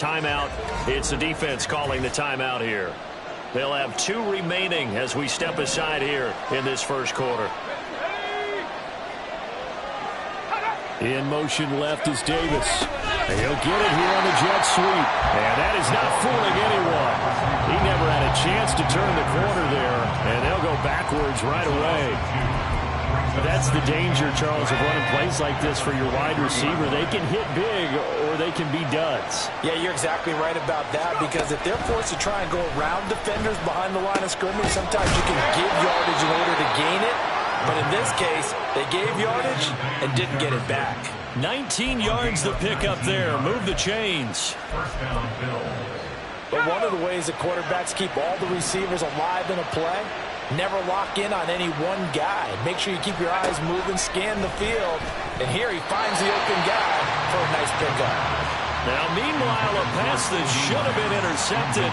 Timeout. It's the defense calling the timeout here. They'll have 2 remaining as we step aside here in this first quarter. In motion left is Davis. He'll get it here on the jet sweep. And that is not fooling anyone. He never had a chance to turn the corner there, and they'll go backwards right away. That's the danger, Charles, of running plays like this for your wide receiver. They can hit big or they can be duds. Yeah, you're exactly right about that, because if they're forced to try and go around defenders behind the line of scrimmage, sometimes you can give yardage in order to gain it. But in this case, they gave yardage and didn't get it back. 19 yards to pick up there. Move the chains. But one of the ways that quarterbacks keep all the receivers alive in a play, never lock in on any one guy. Make sure you keep your eyes moving, scan the field. And here he finds the open guy for a nice pickup. Now, meanwhile, a pass that should have been intercepted,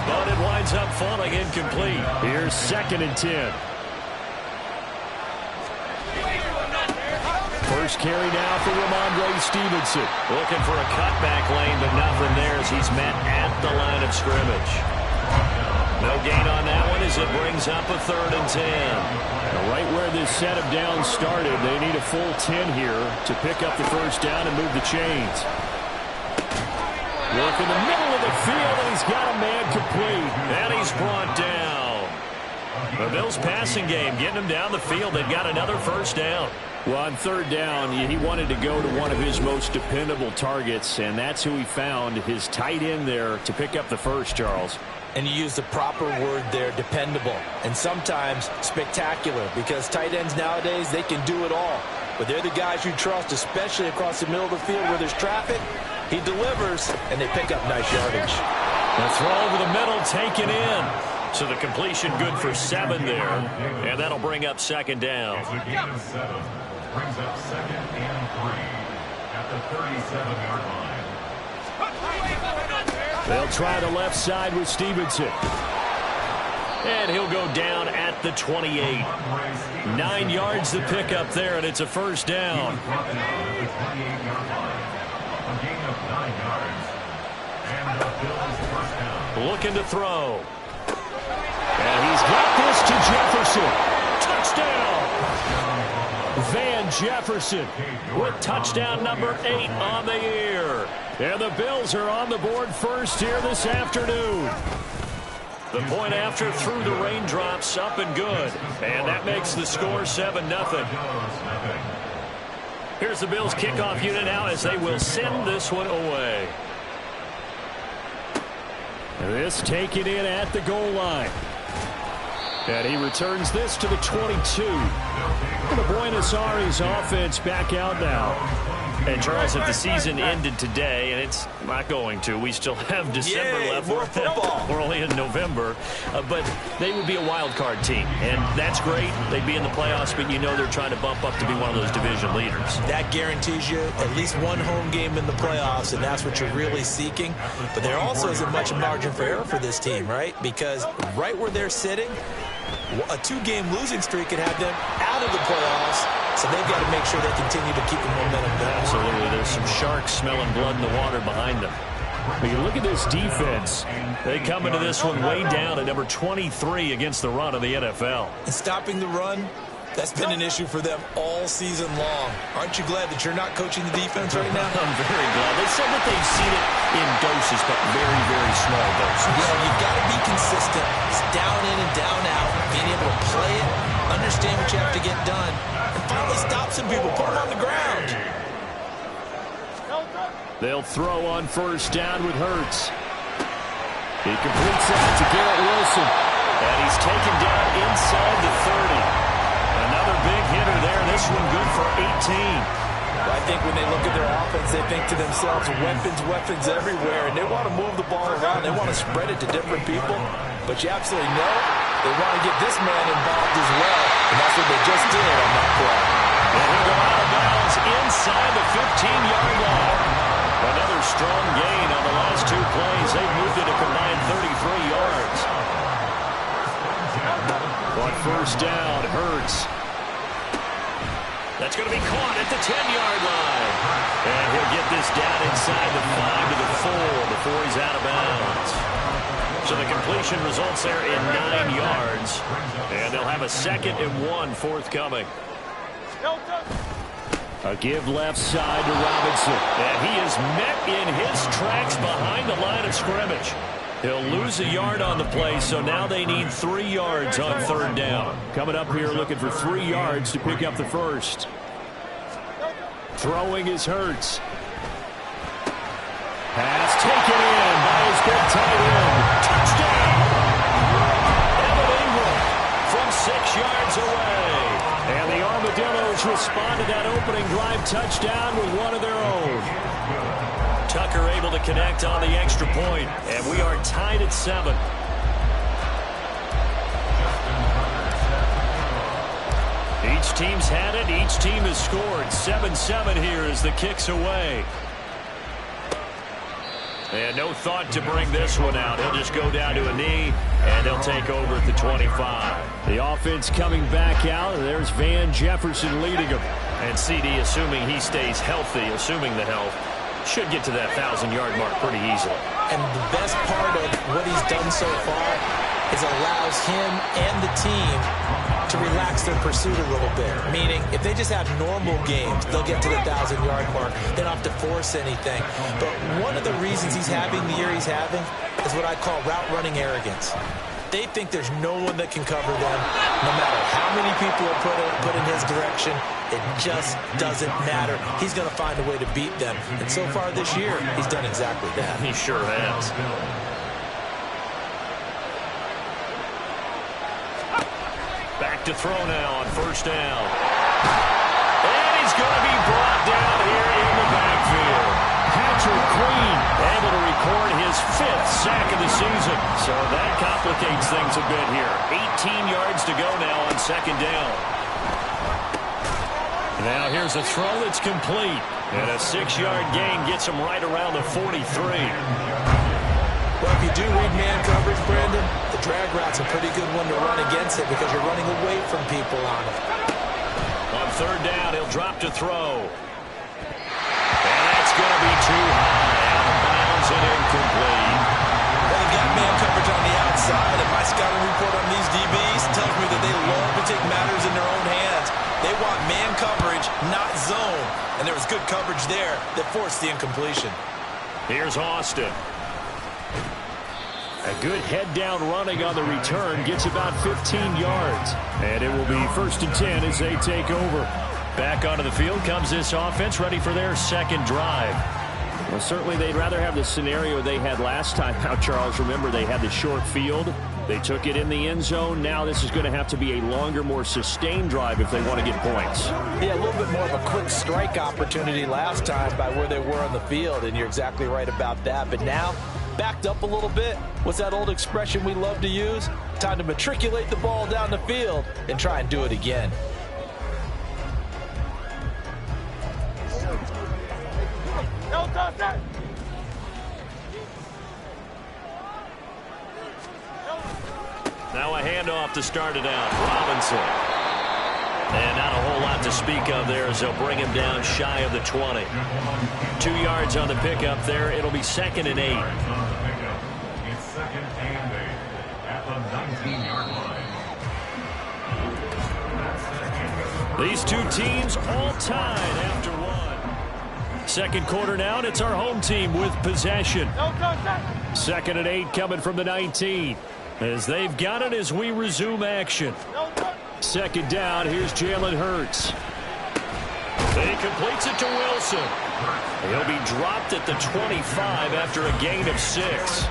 but it winds up falling incomplete. Here's 2nd and 10. First carry now for Ramondre Stevenson. Looking for a cutback lane, but nothing there as he's met at the line of scrimmage. No gain on that one as it brings up a 3rd and 10. Now, right where this set of downs started, they need a full 10 here to pick up the first down and move the chains. Work in the middle of the field, and he's got a man complete. And he's brought down. The Bills' passing game getting him down the field. They've got another first down. Well, on 3rd down, he wanted to go to one of his most dependable targets, and that's who he found, his tight end there, to pick up the first, Charles. And you use the proper word there, dependable, and sometimes spectacular, because tight ends nowadays, they can do it all. But they're the guys you trust, especially across the middle of the field where there's traffic. He delivers, and they pick up nice yardage. The throw over the middle, taken in. So the completion good for 7 there, and that'll bring up 2nd down. Brings up 2nd and 3 at the 37-yard line. They'll try the left side with Stevenson. And he'll go down at the 28. 9 yards to pick up there, and it's a first down. Looking to throw. And he's got this to Jefferson. Touchdown! Van Jefferson with touchdown number 8 on the year. And the Bills are on the board first here this afternoon. The point after through the raindrops, up and good. And that makes the score 7-0. Here's the Bills kickoff unit now as they will send this one away. This taken in at the goal line. And he returns this to the 22. And the Buenos Aires offense back out now. And, Charles, if the season ended today, and it's not going to, we still have December left. More football. We're only in November. But they would be a wild card team. And that's great. They'd be in the playoffs, but you know they're trying to bump up to be one of those division leaders. That guarantees you at least one home game in the playoffs, and that's what you're really seeking. But there also isn't much margin for error for this team, right? Because right where they're sitting, a 2-game losing streak could have them out of the playoffs, so they've got to make sure they continue to keep the momentum going. Absolutely. There's some sharks smelling blood in the water behind them. But you look at this defense. They come into this one way down at number 23 against the run of the NFL. And stopping the run, that's been an issue for them all season long. Aren't you glad that you're not coaching the defense right now? I'm very glad. They said that they've seen it in doses, but very, very small doses. Yeah, you've got to be consistent. It's down in and down out. Being able to play it, understand what you have to get done, and finally stop some people, put them on the ground. They'll throw on first down with Hurts. He completes that to Garrett Wilson. And he's taken down inside the 30. Another big hitter there. This one good for 18. I think when they look at their offense, they think to themselves, weapons everywhere, and they want to move the ball around. They want to spread it to different people. But you absolutely know they want to get this man involved as well, and that's what they just did on that play. And he'll go out of bounds inside the 15-yard line. Another strong gain on the last 2 plays. They've moved it a combined 33 yards. On first down, Hurts. That's going to be caught at the 10-yard line. And he'll get this down inside the 5 to the 4 before he's out of bounds. So the completion results there in 9 yards. And they'll have a 2nd and 1 forthcoming. A give left side to Robinson. And he is met in his tracks behind the line of scrimmage. He'll lose a yard on the play, so now they need 3 yards on 3rd down. Coming up here looking for 3 yards to pick up the first. Throwing is Hurts. Pass taken in by his big tight end. Touchdown! Evan Ingram from 6 yards away. And the Armadillos respond to that opening drive touchdown with one of their own. Tucker able to connect on the extra point, and we are tied at 7. Each team's had it. Each team has scored. 7-7 here as the kick's away. And no thought to bring this one out. He'll just go down to a knee, and they'll take over at the 25. The offense coming back out. There's Van Jefferson leading them. And CD, assuming he stays healthy, assuming the health, should get to that 1,000-yard mark pretty easily. And the best part of what he's done so far is allows him and the team to relax their pursuit a little bit. Meaning, if they just have normal games, they'll get to the 1,000-yard mark. They don't have to force anything. But one of the reasons he's having the year he's having is what I call route running arrogance. They think there's no one that can cover them. No matter how many people are put in his direction, it just doesn't matter. He's going to find a way to beat them. And so far this year, he's done exactly that. He sure has. Back to throw now on 1st down. And he's going to be brought down here in the backfield. Patrick Queen able to record his 5th sack of the season. So that complicates things a bit here. 18 yards to go now on 2nd down. Now here's a throw that's complete. And a 6-yard gain gets him right around the 43. Well, if you do read man coverage, Brandon, the drag route's a pretty good one to run against it because you're running away from people on it. On 3rd down, he'll drop to throw. And that's going to be too high. Out of bounds and incomplete. Well, they've got man coverage on the outside, and my scouting report on these DBs tells me that they love to take matters in their own hands. They want man coverage, not zone. And there was good coverage there that forced the incompletion. Here's Austin. A good head-down running on the return gets about 15 yards. And it will be 1st and 10 as they take over. Back onto the field comes this offense, ready for their 2nd drive. Well, certainly they'd rather have the scenario they had last time. Now, Charles, remember they had the short field. They took it in the end zone. Now this is going to have to be a longer, more sustained drive if they want to get points. Yeah, a little bit more of a quick strike opportunity last time by where they were on the field, and you're exactly right about that. But now, backed up a little bit. What's that old expression we love to use? Time to matriculate the ball down the field and try and do it again. Now a handoff to start it out. Robinson. And not a whole lot to speak of there as they'll bring him down shy of the 20. 2 yards on the pickup there. It'll be 2nd and 8. It's 2nd and 8 at the 19-yard line. These two teams all tied after 1. 2nd quarter now, and it's our home team with possession. 2nd and 8 coming from the 19. As they've got it as we resume action. 2nd down, here's Jalen Hurts. He completes it to Wilson. He'll be dropped at the 25 after a gain of 6.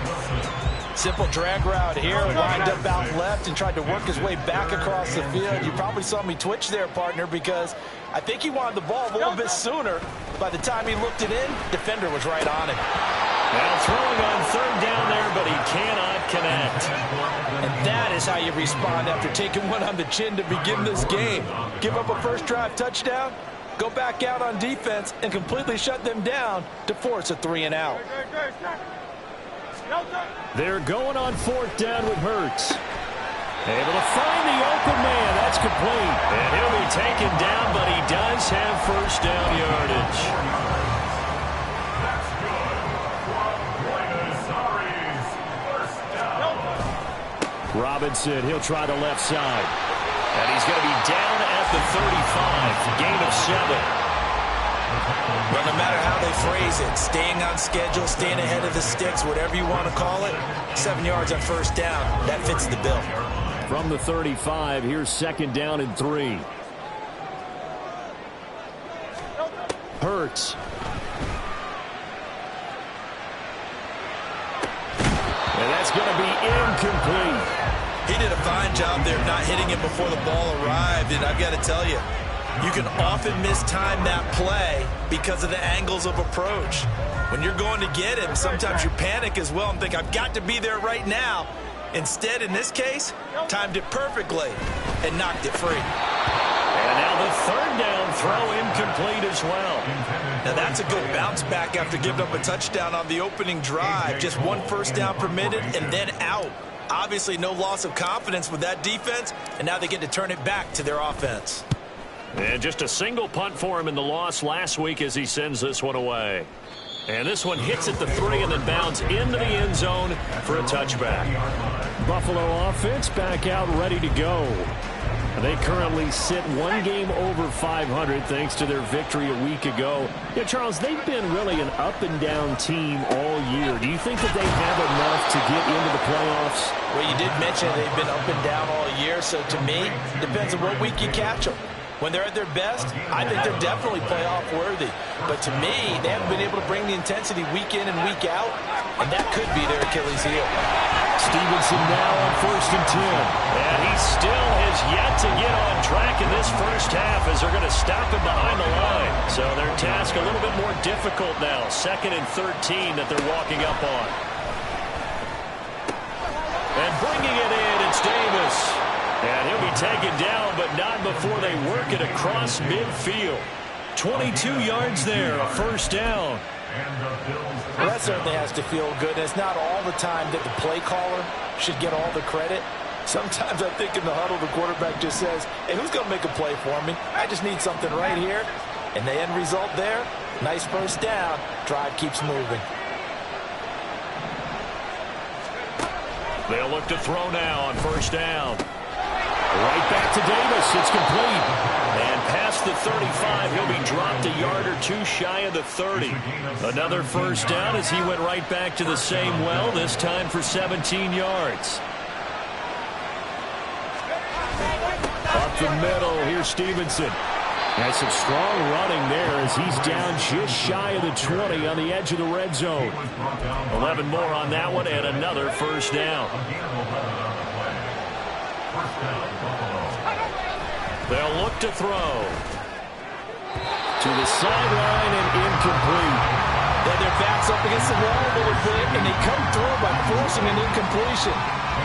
Simple drag route here, lined up out left and tried to work his way back across the field. You probably saw me twitch there, partner, because I think he wanted the ball a little bit sooner. By the time he looked it in, defender was right on it. Now throwing on 3rd down there, but he cannot connect. And that is how you respond after taking one on the chin to begin this game. Give up a first drive touchdown, go back out on defense, and completely shut them down to force a 3 and out. They're going on 4th down with Hurts. Able to find the open man. That's complete. And he'll be taken down, but he does have first down yardage. That's good. First down. Robinson, he'll try the left side. And he's going to be down at the 35. Gain of 7. But no matter how they phrase it, staying on schedule, staying ahead of the sticks, whatever you want to call it, 7 yards on first down, that fits the bill. From the 35, here's second down and 3. Hurts. And that's going to be incomplete. He did a fine job there of not hitting him before the ball arrived, and I've got to tell you, you can often mistime that play because of the angles of approach. When you're going to get him, sometimes you panic as well and think, I've got to be there right now. Instead, in this case, timed it perfectly and knocked it free. And now the third down throw incomplete as well. Now that's a good bounce back after giving up a touchdown on the opening drive. Just one first down permitted and then out. Obviously no loss of confidence with that defense, and now they get to turn it back to their offense. And just a single punt for him in the loss last week as he sends this one away. And this one hits at the 3 and then bounds into the end zone for a touchback. Buffalo offense back out ready to go. They currently sit one game over 500 thanks to their victory a week ago. Yeah, Charles, they've been really an up-and-down team all year. Do you think that they have enough to get into the playoffs? Well, you did mention they've been up and down all year, so to me, depends on what week you catch them. When they're at their best, I think they're definitely playoff worthy. But to me, they haven't been able to bring the intensity week in and week out, and that could be their Achilles heel. Stevenson now on 1st and 10. And he still has yet to get on track in this first half as they're going to stop him behind the line. So their task a little bit more difficult now. 2nd and 13 that they're walking up on. And bringing it in, it's Davis. And he'll be taken down, but not before they work it across midfield. 22 yards there, a first down. Well, that certainly has to feel good. It's not all the time that the play caller should get all the credit. Sometimes I think in the huddle, the quarterback just says, hey, who's going to make a play for me? I just need something right here. And the end result there, nice first down. Drive keeps moving. They'll look to throw now on first down. Right back to Davis. It's complete. And past the 35, he'll be dropped a yard or two shy of the 30. Another first down as he went right back to the same well, this time for 17 yards. Up the middle, here's Stevenson. Has some strong running there as he's down just shy of the 20 on the edge of the red zone. 11 more on that one and another first down. They'll look to throw. To the sideline and incomplete. Then their back's up against the wall a little bit, and they come through by forcing an incompletion.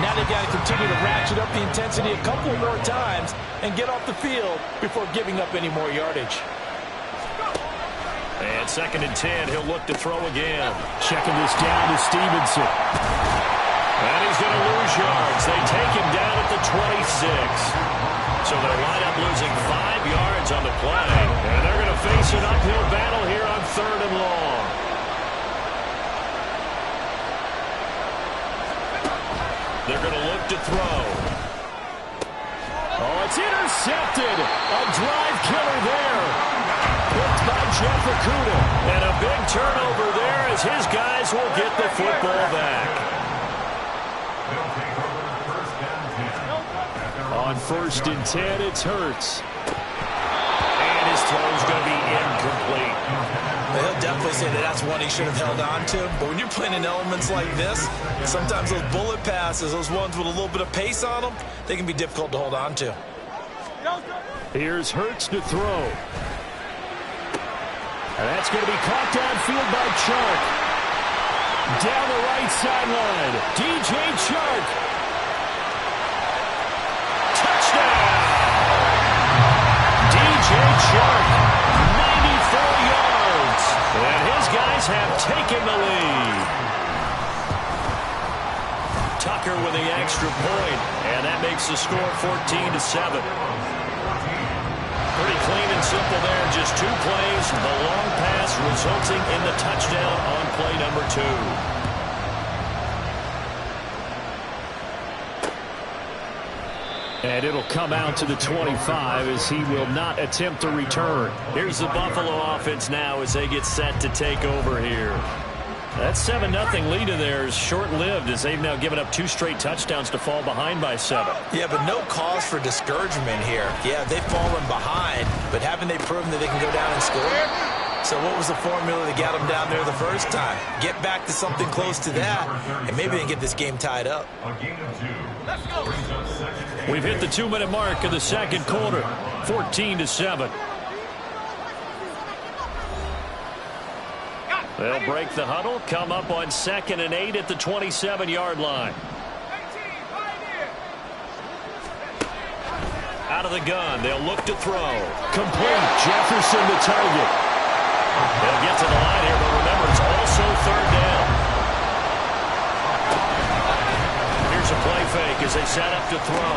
Now they've got to continue to ratchet up the intensity a couple more times and get off the field before giving up any more yardage. And 2nd and 10, he'll look to throw again. Checking this down to Stevenson. And he's going to lose yards. They take him down at the 26. So they'll line up losing 5 yards on the play. And they're going to face an uphill battle here on 3rd and long. They're going to look to throw. Oh, it's intercepted. A drive killer there. Picked by Jeff Okudah. And a big turnover there as his guys will get the football back. On 1st and 10, it's Hurts. And his throw's going to be incomplete. He'll definitely say that that's one he should have held on to. But when you're playing in elements like this, sometimes those bullet passes, those ones with a little bit of pace on them, they can be difficult to hold on to. Here's Hurts to throw. And that's going to be caught downfield by Chark. Down the right sideline, DJ Chark. DJ Chark, 94 yards. And his guys have taken the lead. Tucker with the extra point, and that makes the score 14-7. Pretty clean and simple there. Just 2 plays. The long pass resulting in the touchdown on play number 2. And it'll come out to the 25 as he will not attempt to return. Here's the Buffalo offense now as they get set to take over here. That 7-0 lead of theirs short-lived as they've now given up 2 straight touchdowns to fall behind by 7. Yeah, but no cause for discouragement here. Yeah, they've fallen behind, but haven't they proven that they can go down and score? So what was the formula that got them down there the first time? Get back to something close to that, and maybe they can get this game tied up. Let's go. We've hit the 2-minute mark of the second quarter, 14-7. They'll break the huddle, come up on 2nd and 8 at the 27-yard line. Out of the gun, they'll look to throw. Complete. Jefferson the target. They'll get to the line here, but remember, it's also 3rd down. Here's a play fake as they set up to throw.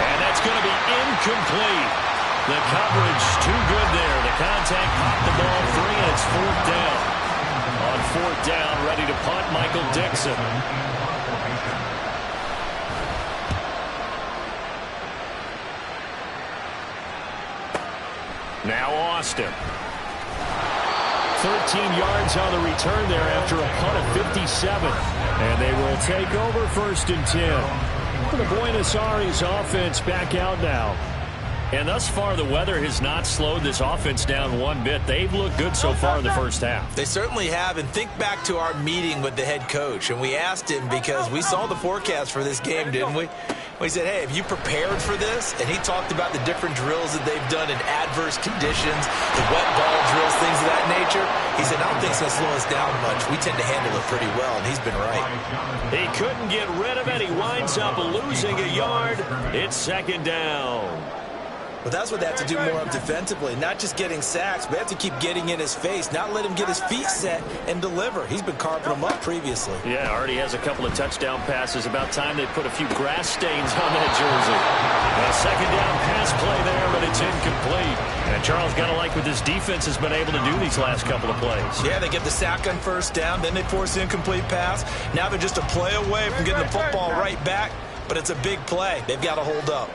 And that's going to be incomplete. The coverage too good there. The contact popped the ball free, and it's 4th down. On 4th down, ready to punt, Michael Dixon. Now Austin. 13 yards on the return there after a punt of 57. And they will take over 1st and 10. For the Buenos Aires offense back out now. And thus far, the weather has not slowed this offense down one bit. They've looked good so far in the first half. They certainly have, and think back to our meeting with the head coach, and we asked him because we saw the forecast for this game, didn't we? We said, hey, have you prepared for this? And he talked about the different drills that they've done in adverse conditions, the wet ball drills, things of that nature. He said, I don't think it's going to slow us down much. We tend to handle it pretty well, and he's been right. He couldn't get rid of it. He winds up losing a yard. It's 2nd down. But that's what they have to do more of defensively, not just getting sacks, but they have to keep getting in his face, not let him get his feet set and deliver. He's been carving them up previously. Yeah, already has a couple of touchdown passes. About time they put a few grass stains on that jersey. A 2nd down pass play there, but it's incomplete. And Charles, got to like what this defense has been able to do these last couple of plays. Yeah, they get the sack on 1st down, then they force the incomplete pass. Now they're just a play away from getting the football right back, but it's a big play. They've got to hold up.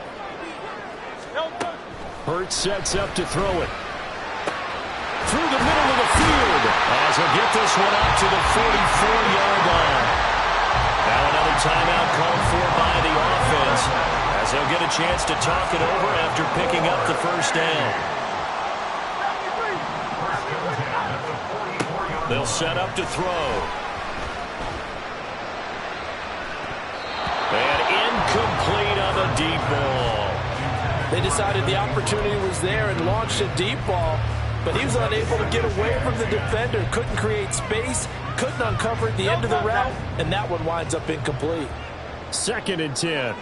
Hurts sets up to throw it. Through the middle of the field as he'll get this one up to the 44-yard line. Now another timeout called for by the offense as they'll get a chance to talk it over after picking up the 1st down. They'll set up to throw. And incomplete on the deep ball. They decided the opportunity was there and launched a deep ball, but he was unable to get away from the defender, couldn't create space, couldn't uncover at the end of the route, and that one winds up incomplete. 2nd and 10.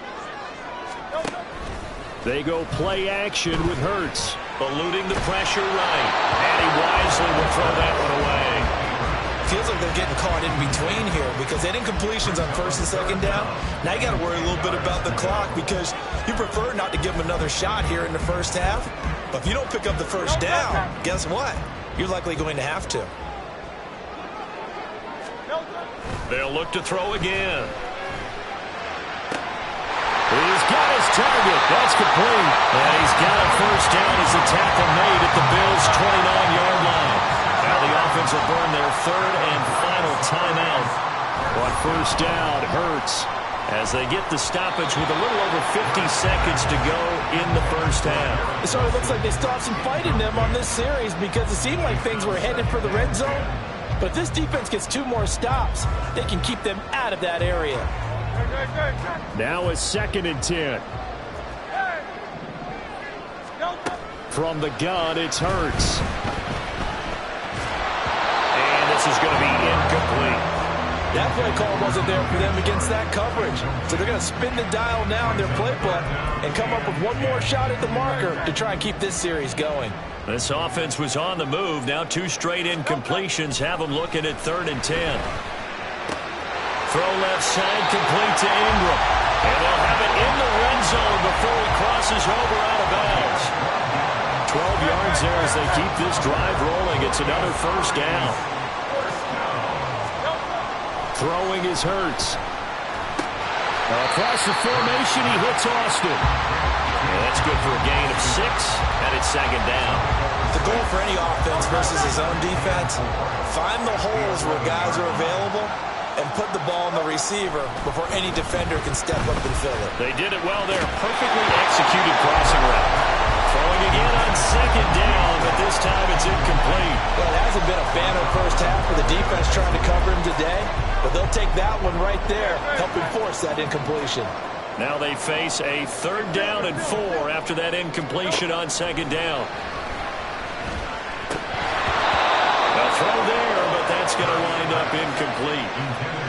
They go play action with Hurts. Eluding the pressure right, and he wisely will throw that one away. Feels like they're getting caught in between here because they had incompletions on 1st and 2nd down. Now you got to worry a little bit about the clock because you prefer not to give them another shot here in the 1st half. But if you don't pick up the 1st down, guess what? You're likely going to have to. They'll look to throw again. He's got his target. That's complete. And he's got a 1st down as the tackle made at the Bills' 29-yard line. Now the offense will burn their 3rd and final timeout. On 1st down, Hurts. As they get the stoppage with a little over 50 seconds to go in the 1st half. So it looks like they stopped some fight in them on this series because it seemed like things were headed for the red zone. But if this defense gets 2 more stops, they can keep them out of that area. Now a 2nd and 10. From the gun, it's Hurts. And this is going to be incomplete. That play call wasn't there for them against that coverage. So they're going to spin the dial now in their playbook and come up with one more shot at the marker to try and keep this series going. This offense was on the move. Now 2 straight incompletions have them looking at 3rd and 10. throw left side, complete to Ingram. And they'll have it in the red zone before he crosses over out of bounds. 12 yards there as they keep this drive rolling. It's another first down. Throwing is Hurts. Across the formation, he hits Austin. And that's good for a gain of 6, and it's second down. The goal for any offense versus his own defense, find the holes where guys are available and put the ball in the receiver before any defender can step up and fill it. They did it well there. Perfectly executed crossing route. Throwing again on second down, but this time it's incomplete. Well, it hasn't been a banner first half for the defense trying to cover him today, but they'll take that one right there, helping force that incompletion. Now they face a 3rd down and 4 after that incompletion on second down. A throw there, but that's going to wind up incomplete.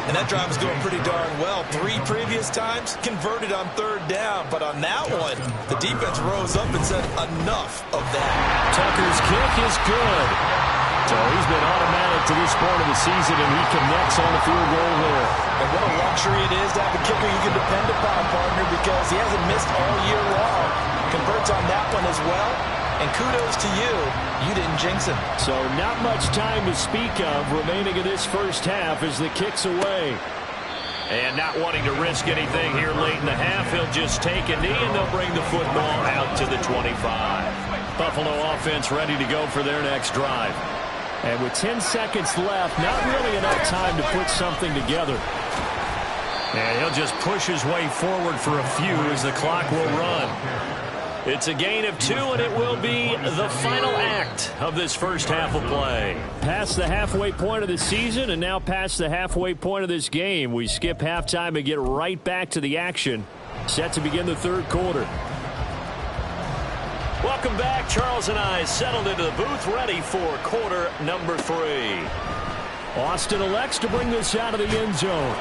And that drive is going pretty darn well. 3 previous times converted on 3rd down, but on that one, the defense rose up and said enough of that. Tucker's kick is good. So he's been automatic to this point of the season, and he connects on the field goal there. And what a luxury it is to have a kicker you can depend upon, partner, because he hasn't missed all year long. Converts on that one as well. And kudos to you. You didn't jinx him. So not much time to speak of remaining in this first half as the kick's away. And not wanting to risk anything here late in the half, he'll just take a knee and they'll bring the football out to the 25. Buffalo offense ready to go for their next drive. And with 10 seconds left, not really enough time to put something together. And he'll just push his way forward for a few as the clock will run. It's a gain of 2, and it will be the final act of this first half of play. Past the halfway point of the season, and now past the halfway point of this game. We skip halftime and get right back to the action. Set to begin the 3rd quarter. Welcome back. Charles and I settled into the booth, ready for quarter number 3. Austin elects to bring this out of the end zone.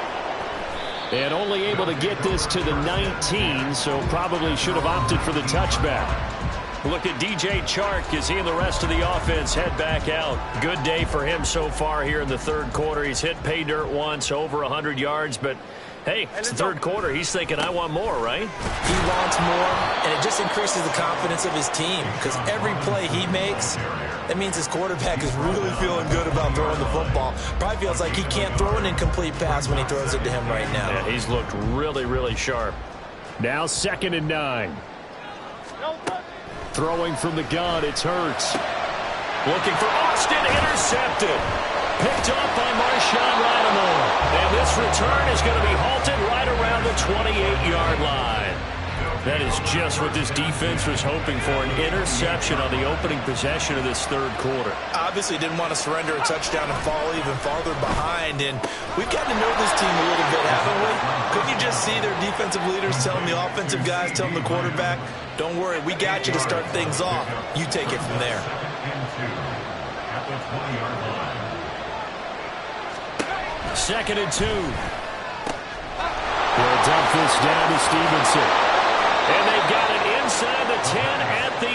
And only able to get this to the 19, so probably should have opted for the touchback. Look at DJ Chark as he and the rest of the offense head back out. Good day for him so far here in the 3rd quarter. He's hit pay dirt once, over 100 yards, but hey, it's the 3rd quarter. He's thinking, I want more, right? He wants more, and it just increases the confidence of his team because every play he makes, that means his quarterback is really feeling good about throwing the football. Probably feels like he can't throw an incomplete pass when he throws it to him right now. Yeah, he's looked really, really sharp. Now 2nd and 9. Throwing from the gun, it's Hurts. Looking for Austin, intercepted. Picked up by Marshawn Lattimore. And this return is going to be halted right around the 28-yard line. That is just what this defense was hoping for, an interception on the opening possession of this 3rd quarter. Obviously didn't want to surrender a touchdown and fall even farther behind, and we've gotten to know this team a little bit, haven't we? Couldn't you just see their defensive leaders telling the offensive guys, telling the quarterback, don't worry, we got you to start things off. You take it from there. At the 20-yard line. 2nd and 2. They'll dump this down to Stevenson. And they've got it inside the 10 at the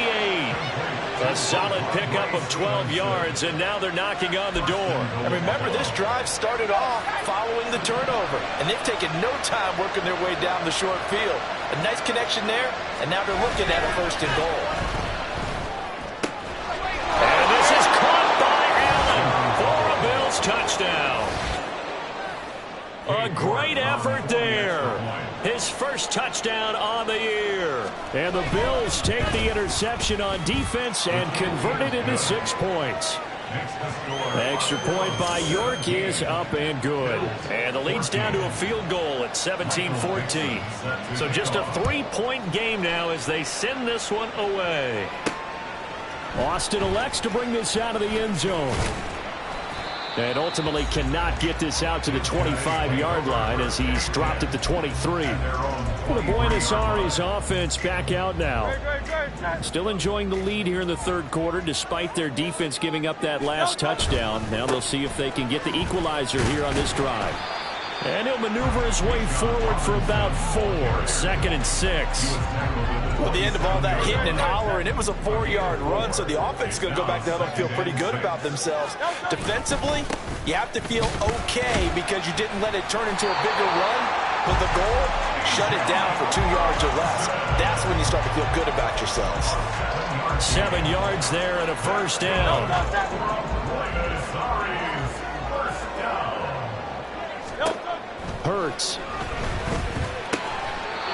8. A solid pickup of 12 yards, and now they're knocking on the door. And remember, this drive started off following the turnover, and they've taken no time working their way down the short field. A nice connection there, and now they're looking at a 1st and goal. And this is caught by Allen for a Bills touchdown. A great effort there. His first touchdown on the year. And the Bills take the interception on defense and convert it into 6 points. The extra point by York is up and good. And the lead's down to a field goal at 17-14. So just a 3-point game now as they send this one away. Austin elects to bring this out of the end zone. And ultimately cannot get this out to the 25-yard line as he's dropped at the 23. The Buenos Aires offense back out now. Still enjoying the lead here in the 3rd quarter despite their defense giving up that last touchdown. Now they'll see if they can get the equalizer here on this drive. And he'll maneuver his way forward for about 4. 2nd and 6. Well, at the end of all that hitting and hollering, it was a 4-yard run, so the offense is going to go back down and feel pretty good about themselves. Defensively, you have to feel okay because you didn't let it turn into a bigger run, but the goal, shut it down for 2 yards or less. That's when you start to feel good about yourselves. 7 yards there and a first down. Hurts.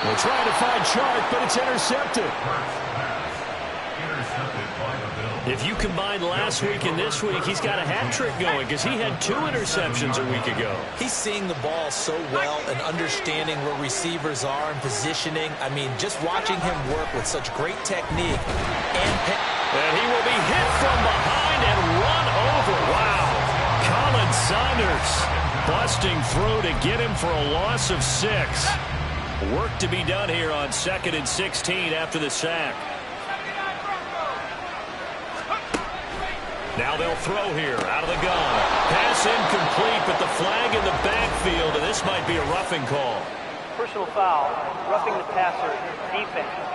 They're trying to find Chark, but it's intercepted. If you combine last week and this week, he's got a hat trick going because he had 2 interceptions a week ago. He's seeing the ball so well and understanding where receivers are and positioning. I mean, just watching him work with such great technique. And he will be hit from behind and run over. Wow. Colin Saunders busting through to get him for a loss of 6. Work to be done here on 2nd and 16 after the sack. Now they'll throw here out of the gun. Pass incomplete, but the flag in the backfield, and this might be a roughing call. Personal foul, roughing the passer, defense.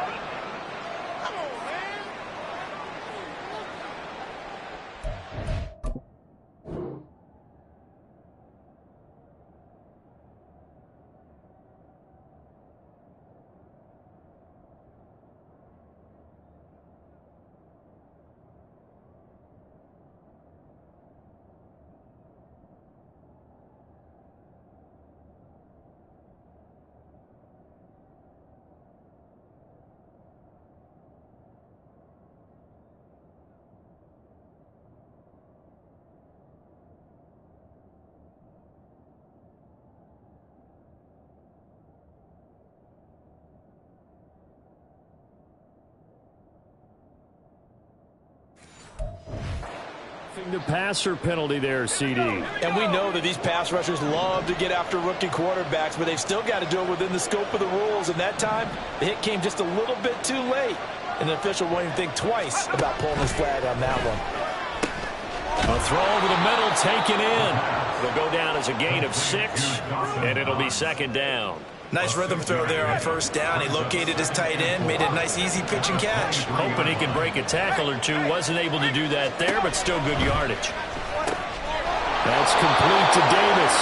The passer penalty there, CD. And we know that these pass rushers love to get after rookie quarterbacks, but they've still got to do it within the scope of the rules. And that time, the hit came just a little bit too late. And the official won't even think twice about pulling his flag on that one. A throw over the middle, taken in. It'll go down as a gain of 6, and it'll be 2nd down. Nice rhythm throw there on 1st down. He located his tight end, made a nice easy pitch and catch. Hoping he could break a tackle or 2. Wasn't able to do that there, but still good yardage. That's complete to Davis.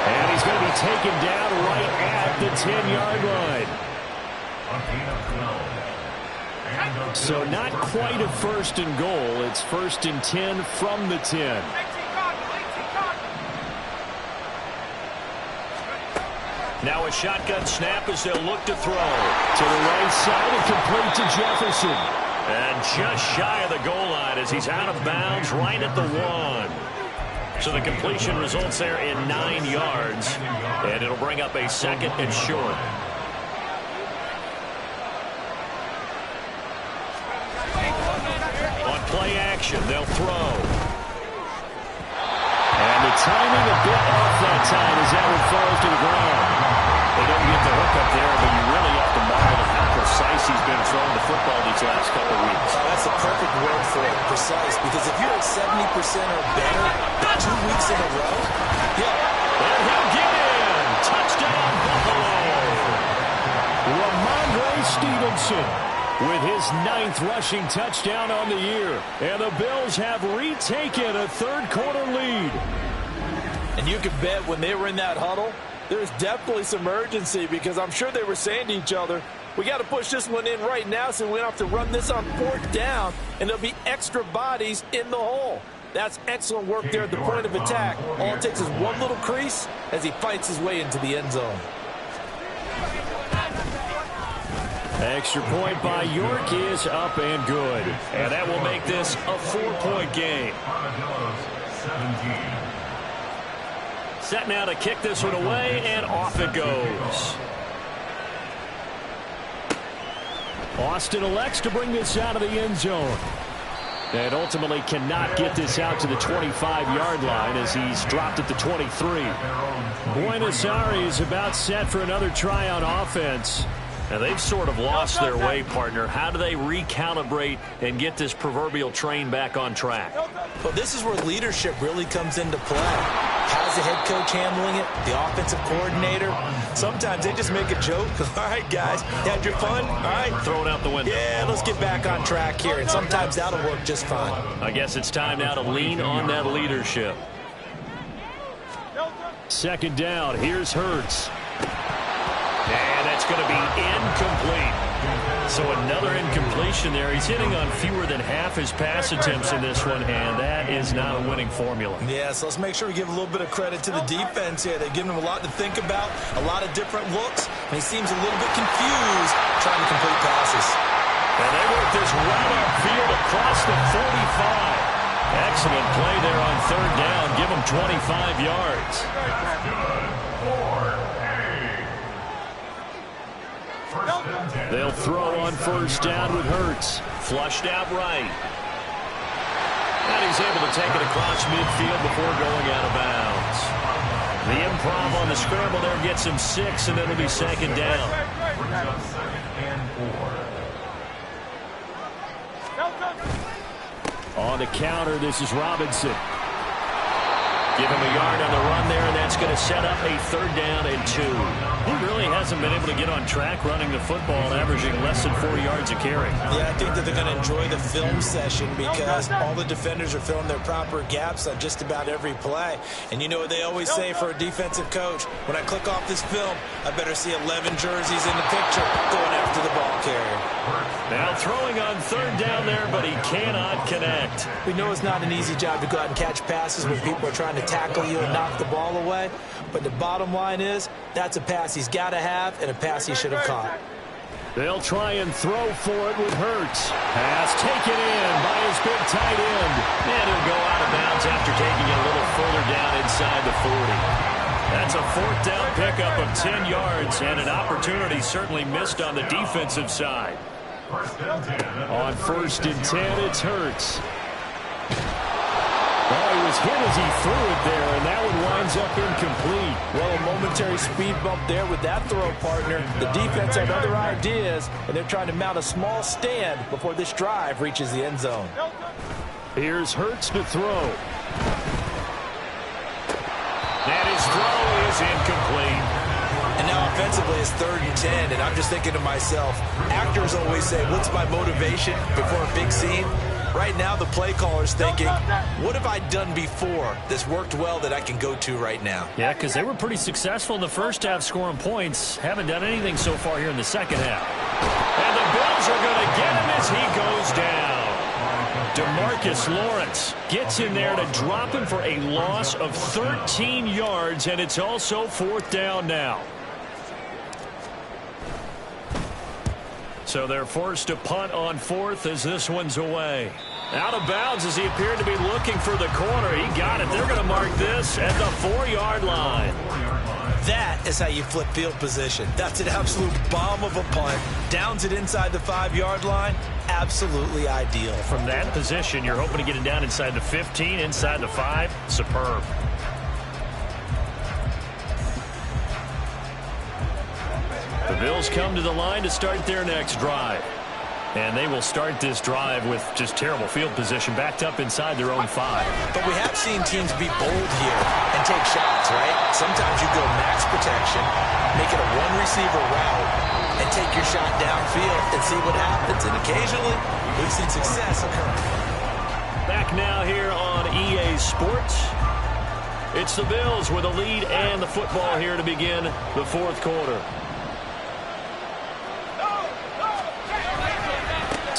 And he's going to be taken down right at the 10-yard line. So not quite a 1st and goal. It's 1st and 10 from the 10. Now a shotgun snap as they'll look to throw. To the right side and complete to Jefferson. And just shy of the goal line as he's out of bounds right at the 1. So the completion results there in 9 yards. And it'll bring up a 2nd and short. On play action, they'll throw. And the timing a bit off that time as that one falls to the ground. They don't get the hook up there, but you really have to marvel at how precise he's been throwing the football these last couple of weeks. That's the perfect word for it, precise, because if you're at 70% or better 2 weeks in a row, yeah. And he'll get in. Touchdown, Buffalo. Ramondre Stevenson with his 9th rushing touchdown on the year. And the Bills have retaken a 3rd-quarter lead. And you can bet when they were in that huddle, there's definitely some urgency because I'm sure they were saying to each other, we got to push this one in right now so we don't have to run this on 4th down, and there'll be extra bodies in the hole. That's excellent work there at the point of attack. All it takes is one little crease as he fights his way into the end zone. Extra point by York is up and good. And that will make this a 4-point game. Set now to kick this one away, and off it goes. Austin elects to bring this out of the end zone. And ultimately cannot get this out to the 25-yard line as he's dropped at the 23. Buenos Aires about set for another try on offense. Now they've sort of lost their way, partner. How do they recalibrate and get this proverbial train back on track? Well, this is where leadership really comes into play. How's the head coach handling it? The offensive coordinator? Sometimes they just make a joke. All right, guys, had your fun? All right. Throw it out the window. Yeah, let's get back on track here. And sometimes that'll work just fine. I guess it's time now to lean on that leadership. Second down. Here's Hurts. And that's going to be incomplete. So another incompletion there. He's hitting on fewer than half his pass attempts in this one, and that is not a winning formula. Yeah, so let's make sure we give a little bit of credit to the defense here. They're giving him a lot to think about, a lot of different looks, and he seems a little bit confused trying to complete passes. And they work this right upfield across the 45. Excellent play there on third down. Give him 25 yards. They'll throw on first down with Hurts. Flushed out right. And he's able to take it across midfield before going out of bounds. The improv on the scramble there gets him 6, and it'll be second down. On the counter, this is Robinson. Give him a yard on the run there, and that's going to set up a third down and 2. He really hasn't been able to get on track running the football, averaging less than 4 yards a carry. Yeah, I think that they're going to enjoy the film session because all the defenders are filling their proper gaps on just about every play. And you know what they always say for a defensive coach? When I click off this film, I better see 11 jerseys in the picture going after the ball carrier. Now throwing on third down there, but he cannot connect. We know it's not an easy job to go out and catch passes when people are trying to tackle you and knock the ball away. But the bottom line is, that's a pass he's got to have and a pass he should have caught. They'll try and throw for it with Hurts. Pass taken in by his big tight end. And he'll go out of bounds after taking it a little further down inside the 40. That's a fourth down pickup of 10 yards and an opportunity certainly missed on the defensive side. On first and 10, it's Hurts. Oh, he was hit as he threw it there, and that one winds up incomplete. Well, a momentary speed bump there with that throw, partner. The defense had other ideas, and they're trying to mount a small stand before this drive reaches the end zone. Here's Hurts to throw. And his throw is incomplete. And now offensively it's 3rd and 10, and I'm just thinking to myself, actors always say, what's my motivation before a big scene? Right now the play caller's thinking, what have I done before that's worked well that I can go to right now? Yeah, because they were pretty successful in the first half scoring points. Haven't done anything so far here in the second half. And the Bills are going to get him as he goes down. DeMarcus Lawrence gets in there to drop him for a loss of 13 yards, and it's also 4th down now. So they're forced to punt on 4th as this one's away. Out of bounds as he appeared to be looking for the corner. He got it. They're going to mark this at the 4-yard line. That is how you flip field position. That's an absolute bomb of a punt. Downs it inside the 5-yard line. Absolutely ideal. From that position, you're hoping to get it down inside the 15, inside the 5. Superb. The Bills come to the line to start their next drive. And they will start this drive with just terrible field position, backed up inside their own 5. But we have seen teams be bold here and take shots, right? Sometimes you go max protection, make it a one-receiver route, and take your shot downfield and see what happens. And occasionally, we've seen success occur. Back now here on EA Sports. It's the Bills with a lead and the football here to begin the 4th quarter.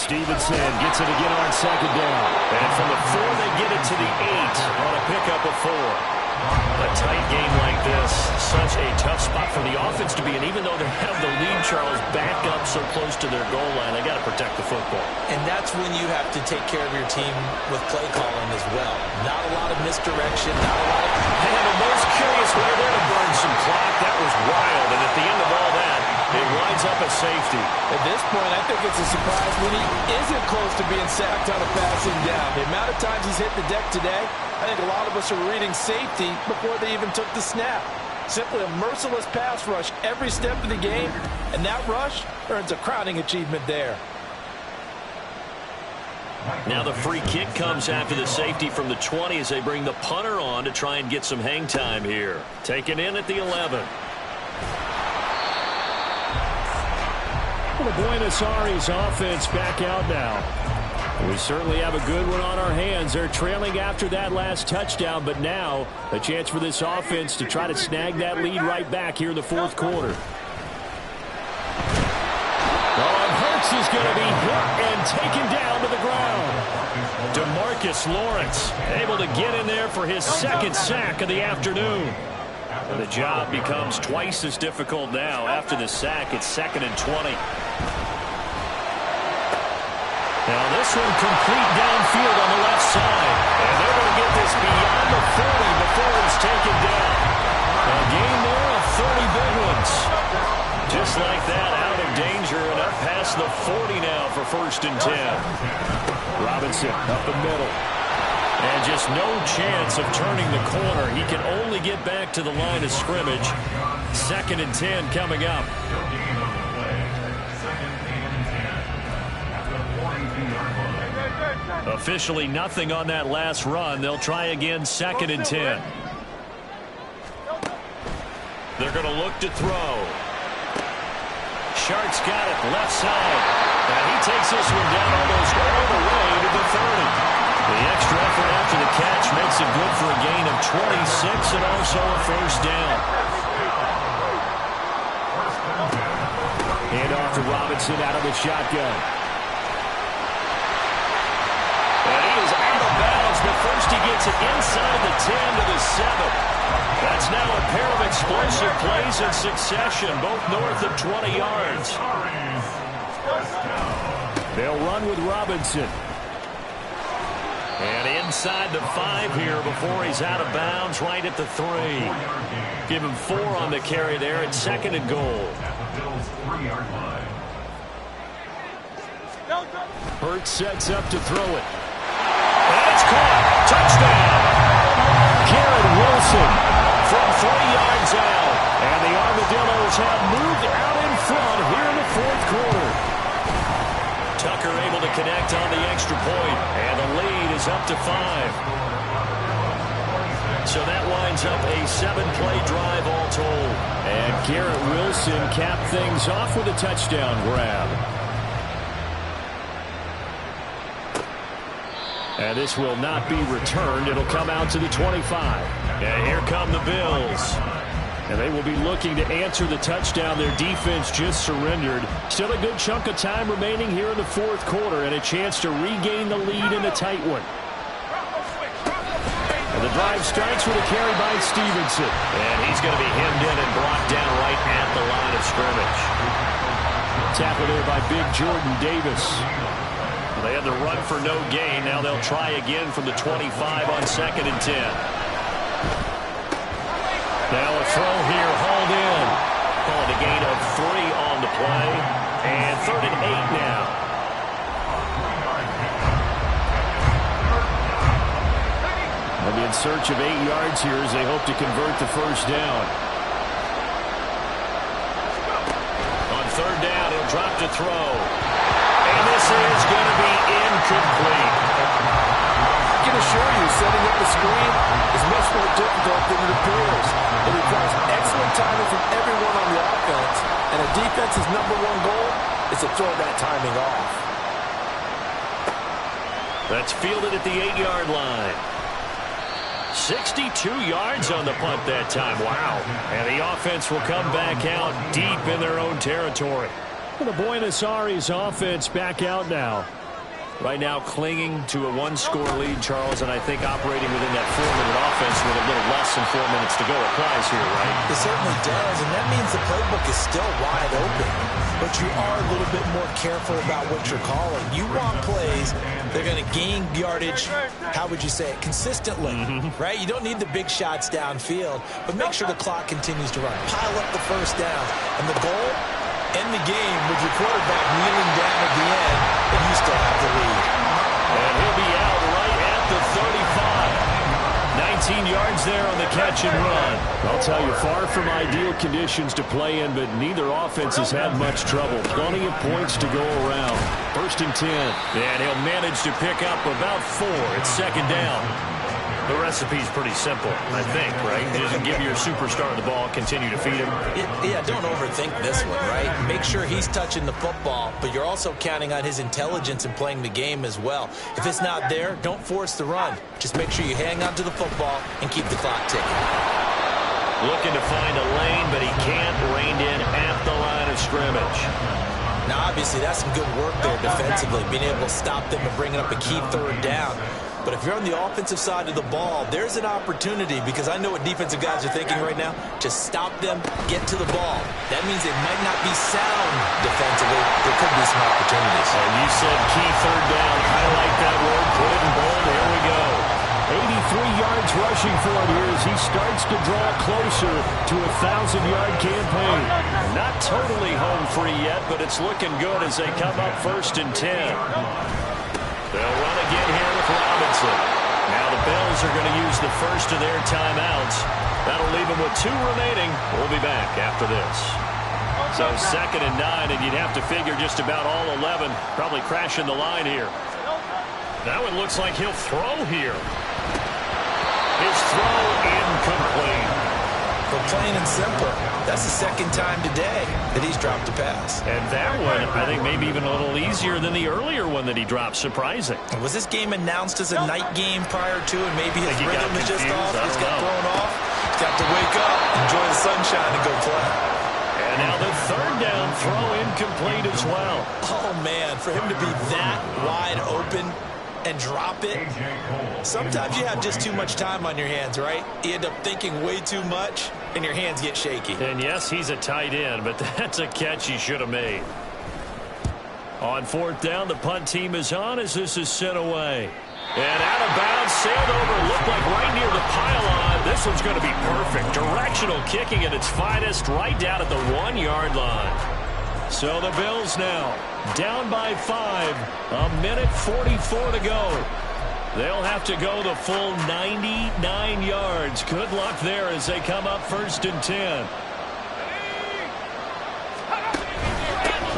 Stevenson gets it again on second down. And from the 4, they get it to the 8 on a pickup of 4. A tight game like this, such a tough spot for the offense to be in. Even though they have the lead, Charles, back up so close to their goal line, they got to protect the football. And that's when you have to take care of your team with play calling as well. Not a lot of misdirection, not a lot of... And the most curious way there to burn some clock. That was wild. And at the end of all that, it winds up a safety. At this point, I think it's a surprise when he isn't close to being sacked on a passing down. The amount of times he's hit the deck today, I think a lot of us are reading safety before they even took the snap. Simply a merciless pass rush every step of the game, and that rush earns a crowning achievement there. Now the free kick comes after the safety from the 20 as they bring the punter on to try and get some hang time here. Taken in at the 11. The Buenos Aires offense back out now. We certainly have a good one on our hands. They're trailing after that last touchdown, but now a chance for this offense to try to snag that lead right back here in the fourth quarter. Hurts is going to be hit and taken down to the ground. DeMarcus Lawrence able to get in there for his second sack of the afternoon. And the job becomes twice as difficult now. After the sack, it's 2nd and 20. Now this one complete downfield on the left side. And they're going to get this beyond the 40 before he's taken down. A gain there of 30 big ones. Just like that, out of danger and up past the 40 now for 1st and 10. Robinson up the middle. And just no chance of turning the corner. He can only get back to the line of scrimmage. 2nd and 10 coming up. Officially nothing on that last run. They'll try again 2nd and 10. They're going to look to throw. Shark's got it left side. And he takes this one down almost all the way to the 30. The extra effort after the catch makes it good for a gain of 26 and also a 1st down. Hand off to Robinson out of the shotgun. And he is out of bounds, but first he gets it inside the 10 to the 7. That's now a pair of explosive plays in succession, both north of 20 yards. They'll run with Robinson. And inside the 5 here before he's out of bounds, right at the 3. Give him 4 on the carry there at 2nd and goal. Hurts sets up to throw it. And it's caught. Touchdown. Garrett Wilson from 3 yards out. And the Armadillos have moved out in front here in the fourth quarter. Tucker able to connect on the extra point, and the lead is up to 5. So that winds up a 7-play drive all told. And Garrett Wilson capped things off with a touchdown grab. And this will not be returned. It'll come out to the 25. And here come the Bills. And they will be looking to answer the touchdown their defense just surrendered. Still a good chunk of time remaining here in the fourth quarter and a chance to regain the lead in a tight one. And the drive starts with a carry by Stevenson. And he's going to be hemmed in and brought down right at the line of scrimmage. Tackle there by Big Jordan Davis. They had the run for no gain. Now they'll try again from the 25 on 2nd and 10. Now a throw here, hauled in. Called a gain of 3 on the play. And 3rd and 8 now. They'll be in search of 8 yards here as they hope to convert the first down. On 3rd down, he'll drop to throw. And this is going to be incomplete. I can assure you, setting up the screen is much more difficult than it appears. It requires excellent timing from everyone on the offense, and a defense's #1 goal is to throw that timing off. That's fielded at the 8-yard line. 62 yards on the punt that time. Wow. And the offense will come back out deep in their own territory. The Buenos Aires offense back out now. Right now clinging to a 1-score lead, Charles, and I think operating within that 4-minute offense with a little less than 4 minutes to go applies here, right? It certainly does, and that means the playbook is still wide open. But you are a little bit more careful about what you're calling. You want plays that are going to gain yardage, how would you say it, consistently, right? You don't need the big shots downfield, but make sure the clock continues to run. Pile up the first down, and the goal, end the game with your quarterback kneeling down at the end, and you still have the lead. And he'll be out right at the 35. 19 yards there on the catch and run. I'll tell you, far from ideal conditions to play in, but neither offense has had much trouble. Plenty of points to go around. 1st and 10. And he'll manage to pick up about 4. It's 2nd down. The recipe's pretty simple, I think, right? Just give your superstar the ball, continue to feed him. Yeah, don't overthink this one, right? Make sure he's touching the football, but you're also counting on his intelligence in playing the game as well. If it's not there, don't force the run. Just make sure you hang on to the football and keep the clock ticking. Looking to find a lane, but he can't. Reined in at the line of scrimmage. Now, obviously, that's some good work there defensively, being able to stop them and bringing up a key 3rd down. But if you're on the offensive side of the ball, there's an opportunity, because I know what defensive guys are thinking right now. Just stop them, get to the ball. That means they might not be sound defensively. There could be some opportunities. And you said key 3rd down. Highlight that word. Put it in bold. Here we go. 83 yards rushing for him here as he starts to draw closer to a 1,000-yard campaign. Not totally home free yet, but it's looking good as they come up 1st and 10. They'll run again here with Robinson. Now the Bills are going to use the first of their timeouts. That'll leave them with 2 remaining. We'll be back after this. So 2nd and 9, and you'd have to figure just about all 11 probably crashing the line here. That one looks like he'll throw here. His throw incomplete. But plain and simple, that's the 2nd time today that he's dropped a pass. And that one, I think, maybe even a little easier than the earlier one that he dropped. Surprising. Was this game announced as a night game prior to, and maybe his rhythm is just off? He's got thrown off. He's got to wake up, enjoy the sunshine, and go play. And now the 3rd down throw incomplete as well. Oh, man, for him to be that wide open and drop it. Sometimes you have just too much time on your hands, right? You end up thinking way too much, and your hands get shaky. And yes, he's a tight end, but that's a catch he should have made. On 4th down, the punt team is on as this is sent away. And out of bounds, sailed over, looked like right near the pylon. This one's going to be perfect. Directional kicking at its finest, right down at the 1-yard line. So the Bills now down by 5. 1:44 to go. They'll have to go the full 99 yards. Good luck there as they come up 1st and 10.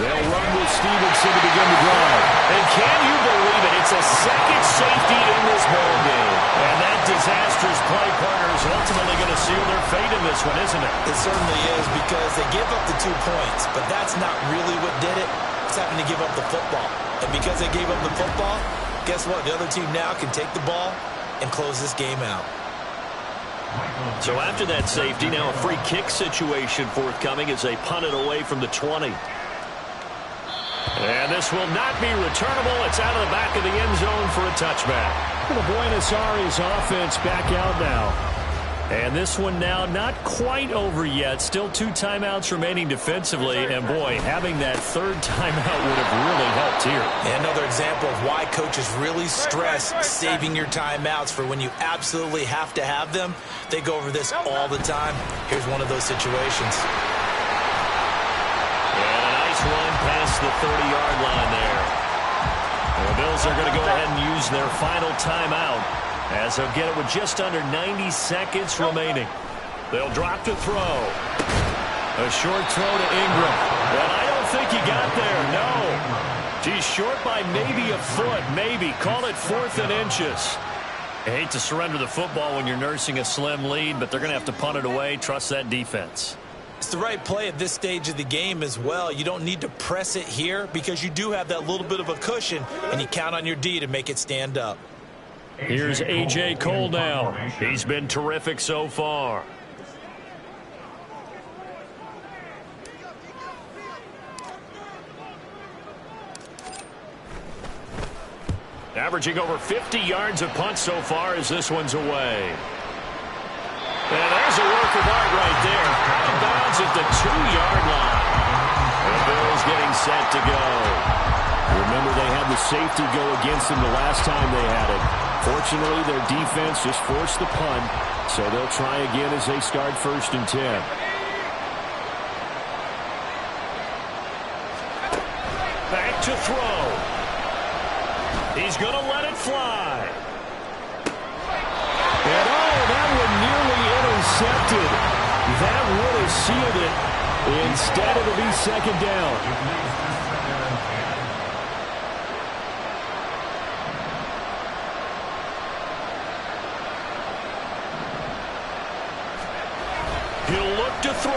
They'll run with Stevenson to begin the drive. And can you believe it? It's a 2nd safety in this ball game. And that disastrous play partner is ultimately going to seal their fate in this one, isn't it? It certainly is, because they give up the 2 points, but that's not really what did it. It's having to give up the football. And because they gave up the football, guess what? The other team now can take the ball and close this game out. So after that safety, now a free kick situation forthcoming as they punt it away from the 20. And this will not be returnable. It's out of the back of the end zone for a touchback. The Buenos Aires offense back out now. And this one now not quite over yet. Still 2 timeouts remaining defensively. And, boy, having that 3rd timeout would have really helped here. And another example of why coaches really stress saving your timeouts for when you absolutely have to have them. They go over this all the time. Here's one of those situations. And a nice run past the 30-yard line there. And the Bills are going to go ahead and use their final timeout, as they'll get it with just under 90 seconds remaining. They'll drop to throw. A short throw to Ingram. And I don't think he got there, no. He's short by maybe a foot, maybe. Call it 4th and inches. I hate to surrender the football when you're nursing a slim lead, but they're going to have to punt it away. Trust that defense. It's the right play at this stage of the game as well. You don't need to press it here because you do have that little bit of a cushion, and you count on your D to make it stand up. Here's A.J. Cole now. He's been terrific so far. Averaging over 50 yards a punt so far as this one's away. And there's a work of art right there. Out of bounds at the 2-yard line. The Bills getting set to go. Remember, they had the safety go against them the last time they had it. Fortunately, their defense just forced the punt, so they'll try again as they start 1st and 10. Back to throw. He's going to let it fly. And oh, intercepted. That would have sealed it. Instead, it'll be second down. He'll look to throw.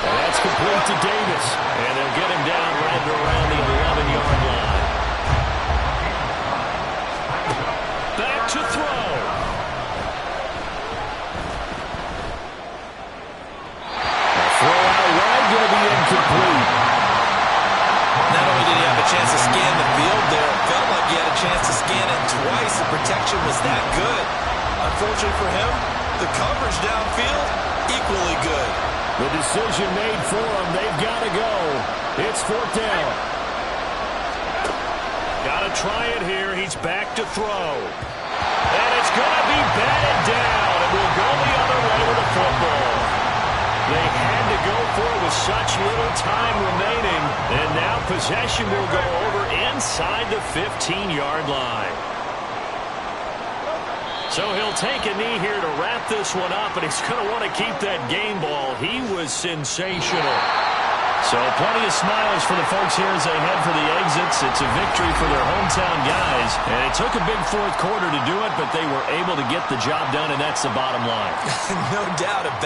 And that's complete to Davis. And they'll get him down right around the 11-yard line. Back to throw. Throw out wide, going to be incomplete. Not only did he have a chance to scan the field there, it felt like he had a chance to scan it twice. The protection was that good. Unfortunately for him, the coverage downfield, equally good. The decision made for him. They've got to go. It's fourth down. Got to try it here. He's back to throw. And it's going to be batted down. And we'll go the other way with the football. They had to go for it with such little time remaining. And now possession will go over inside the 15-yard line. So he'll take a knee here to wrap this one up, and he's going to want to keep that game ball. He was sensational. So plenty of smiles for the folks here as they head for the exits. It's a victory for their hometown guys. And it took a big fourth quarter to do it, but they were able to get the job done, and that's the bottom line. No doubt about it.